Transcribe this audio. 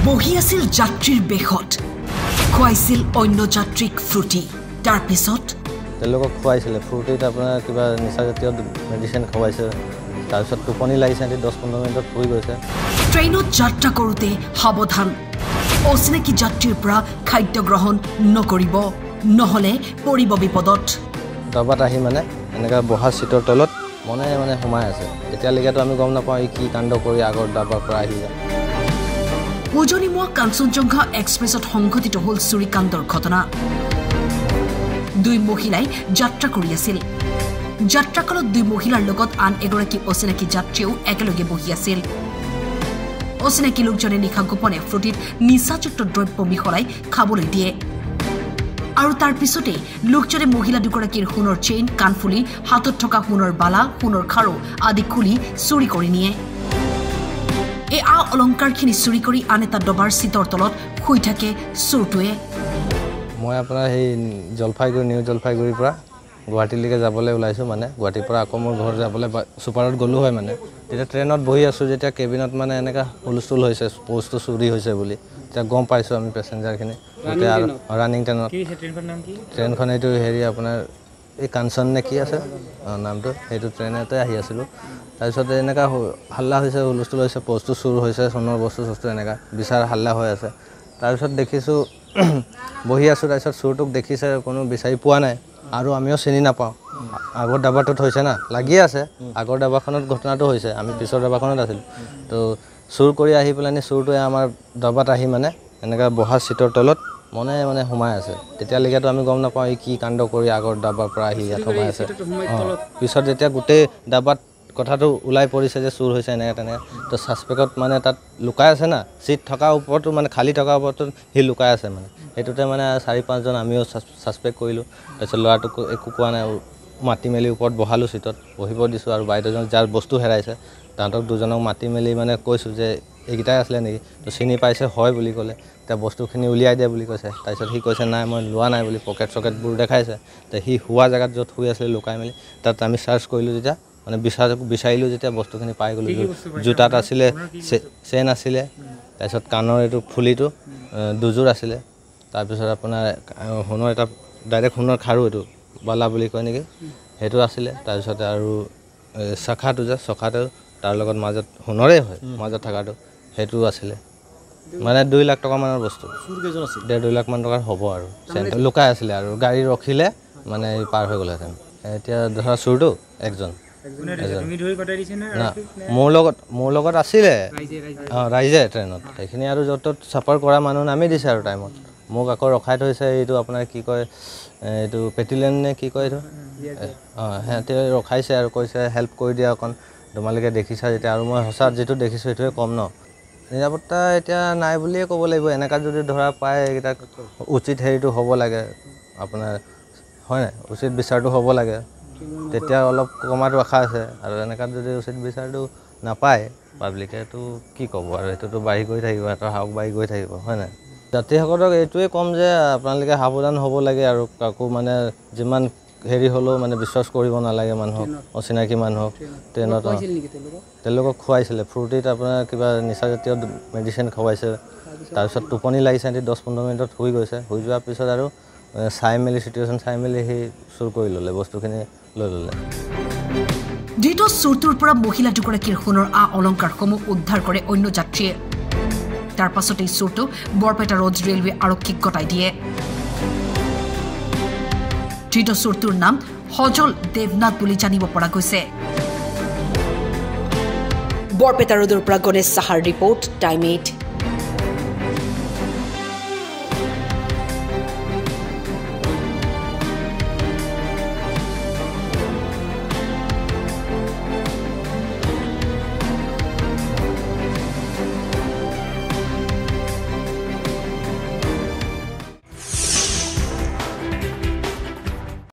বহি আছিল যাত্ৰীৰ বেশত খুৱাইছিল অন্য যাত্ৰীক ফ্ৰুটি তাৰ পিছত তেওঁলোকক খুৱাইছিলে ফ্ৰুটিত আপোনাৰ কিবা নিচাজাতীয় মেডিচিন খুৱাইছে তাৰ পিছত টোপনি লাগিছে 10-15 মিনিটত শুই গৈছে ট্ৰেইনত যাত্ৰা কৰোতে সাৱধান অচিনাকি যাত্ৰীৰ পৰা খাদ্য গ্ৰহণ নকৰিব নহলে পৰিব বিপদত দবাত আহি মানে এনেকা বহা সিটৰ তলত মনে সোমাই আছে এতিয়ালৈকেতো আমি গম নাপাওঁ কি কাণ্ড কৰি আগৰ ডাবৰ পৰা আহি যায় উজনিমুৱা কাঞ্চনজংঘা এক্সপ্ৰেছত সংঘটিত হল চুৰিকাণ্ডৰ ঘটনা দুই মহিলাই যাত্ৰা কৰি আছিল যাত্ৰাকালত দুই মহিলাৰ লগত আন এগৰাকী অচিনাকি যাত্ৰীও একেলগে বহি আছিল অচিনাকি লোকজনে নিশা গোপনে ফ্ৰুটিত নিচাযুক্ত দ্ৰব্য মিহলাই খাবলৈ দিয়ে আৰু তাৰ পিছতে লোকজনে মহিলা দুগৰাকীৰ সোণৰ চেইন কাণফুলি হাতত থকা সোণৰ বালা সোণৰ খাৰু আদি খুলি চুৰি কৰি নিয়ে এই অলংকাৰখিনি চুৰি কৰি আন এটা ডবাৰ সিটৰ তলত শুই থাকে চোৰটোৱে মই আপোনাৰ সেই জলপাইগুৰি নিউ জলপাইগুৰিৰ পৰা গুৱাহাটীলৈকে যাবলৈ ওলাইছো মানে গুৱাহাটীৰ পৰা আকৌ মোৰ ঘৰ যাবলৈ সুপাৰত গ'লো হয় মানে তেতিয়া ট্ৰেইনত বহি আছো যেতিয়া কেবিনত মানে এনেকা হুলস্থুল হৈছে পোষ্টটো চুৰি হৈছে বুলি তেতিয়া গম পাইছো আমি পেছেঞ্জাৰখিনি তেতিয়া আৰু ৰানিং ট্ৰেইনত ট্ৰেইনখন এইটো হেৰি আপোনাৰ এই কাঞ্চন নে কি আছে নামটো সেইটো ট্ৰেইনতে আহি আছিলো তাৰপিছত এনেকা হাল্লা হৈছে হুলস্থুল হৈছে পোষ্টটো চুৰ হৈছে সোণৰ বস্তু এনেকা বিচাৰ হাল্লা হৈ আছে তাৰপিছত দেখিছো বহি আছো তাৰপিছত চুৰটোক দেখিছে কোনো বিচাৰি পোৱা নাই আৰু আমিও চিনি নাপাওঁ আগৰ ডাবাটোত হৈছে না লাগি আছে আগৰ ডাবাখনত ঘটনাটো হৈছে আমি পিছৰ ডাবাখনত আছিলোঁ তো চুৰ কৰি আহি পেলানি চুৰটোৱে আমাৰ ডাবাত আহি মানে এনেকা বহা সিটৰ তলত মনে সোমাই আছে তেতিয়ালৈকেতো আমি গম নাপাওঁ কি কাণ্ড কৰি আগৰ ডাবাৰ পৰা আহি ইয়াত সোমাই আছে পিছত যেতিয়া গোটেই ডাবাত কথাটো ওলাই পৰিছে যে চুৰ হৈছে এনেকৈ তেনেকৈ তো ছাছপেক্টত মানে তাত লুকাই আছে না চিট থকা ওপৰতো মানে খালী থকা ওপৰতো সি লুকাই আছে মানে সেইটোতে মানে 4-5জন আমিও ছাছপেক্ট কৰিলোঁ তাৰপিছত ল'ৰাটোক একো কোৱা নাই মাতি মেলি ওপৰত বহালোঁ চিটত বহিব দিছোঁ আৰু বাইদেউজন যাৰ বস্তু হেৰাইছে তাহাঁতক দুজনক মাতি মেলি মানে কৈছোঁ যে এইকেইটাই আছিলে নেকি তো চিনি পাইছে হয় বুলি ক'লে এতিয়া বস্তুখিনি উলিয়াই দিয়ে বুলি কৈছে তাৰপিছত সি কৈছে নাই মই লোৱা নাই বুলি পকেট চকেটবোৰ দেখাইছে তো সি শোৱা জেগাত য'ত শুই আছিলে লুকাই মেলি তাত আমি চাৰ্চ কৰিলোঁ যেতিয়া মানে বিচাৰিলোঁ যেতিয়া বস্তুখিনি পাই গ'লোঁ জোতাত আছিলে চেইন আছিলে তাৰপিছত কাণৰ এইটো ফুলিটো দুযোৰ আছিলে তাৰপিছত আপোনাৰ সোণৰ এটা ডাইৰেক্ট সোণৰ খাৰু এইটো বালা বুলি কয় নেকি সেইটো আছিলে তাৰপিছতে আৰু চখাটো যে চখাটো তাৰ লগত মাজত সোণৰে হয় মাজত থকাটো সেইটো আছিলে মানে 2 লাখ টকা মানৰ বস্তু 1.5 লাখ মান টকাৰ হ'ব আৰু লুকাই আছিলে আৰু গাড়ী ৰখিলে মানে পাৰ হৈ গ'লহেঁতেন এতিয়া ধৰা চুৰটো একজন মোৰ লগত আছিলে ৰাইজে ট্ৰেইনত সেইখিনি আৰু য'ত ত'ত চাপাৰ কৰা মানুহ নামি দিছে আৰু টাইমত মোক আকৌ ৰখাই থৈছে এইটো আপোনাৰ কি কয় এইটো পেটিলেন নে কি কয় এইটো সিহঁতে ৰখাইছে আৰু কৈছে হেল্প কৰি দিয়া অকণ তোমালোকে দেখিছা যেতিয়া আৰু মই সঁচা যিটো দেখিছোঁ সেইটোৱে কম ন নিৰাপত্তা এতিয়া নাই বুলিয়ে ক'ব লাগিব এনেকা যদি ধৰা পায় এইকেইটা উচিত হেৰিটো হ'ব লাগে আপোনাৰ হয় নাই উচিত বিচাৰটো হ'ব লাগে তেতিয়া অলপ কমাটো আশা আছে আৰু এনেকাত যদি উচিত বিচাৰটো নাপায় পাব্লিকেতো কি ক'ব আৰু সেইটোতো বাঢ়ি গৈ থাকিব সিহঁতৰ হাওক বাঢ়ি গৈ থাকিব হয় নাই যাত্ৰীসকলক এইটোৱে ক'ম যে আপোনালোকে সাৱধান হ'ব লাগে আৰু কাকো মানে যিমান হেৰি হ'লেও মানে বিশ্বাস কৰিব নালাগে মানুহক অচিনাকি মানুহক ট্ৰেইনত তেওঁলোকক খুৱাইছিলে ফ্ৰুটিত আপোনাৰ কিবা নিচাজাতীয় মেডিচিন খুৱাইছে তাৰপিছত টোপনি লাগিছে 10-15 মিনিটত শুই গৈছে শুই যোৱাৰ পিছত আৰু চাই মেলি চিটুৱেশ্যন চাই মেলি সেই চুৰ কৰি ল'লে বস্তুখিনি লৈ ল'লে ধৃত চোৰটোৰ পৰা মহিলা দুগৰাকীৰ সোণৰ অলংকাৰসমূহ উদ্ধাৰ কৰে অন্য যাত্ৰীয়ে তাৰ পাছতে চোৰটো বৰপেটা ৰোড ৰেলৱে আৰক্ষীক গতাই দিয়ে ধৃত চোৰটোৰ নাম সজল দেৱনাথ বুলি জানিব পৰা গৈছে বৰপেটা ৰোডৰ পৰা গণেশ সাহাৰ ৰিপৰ্ট টাইম 8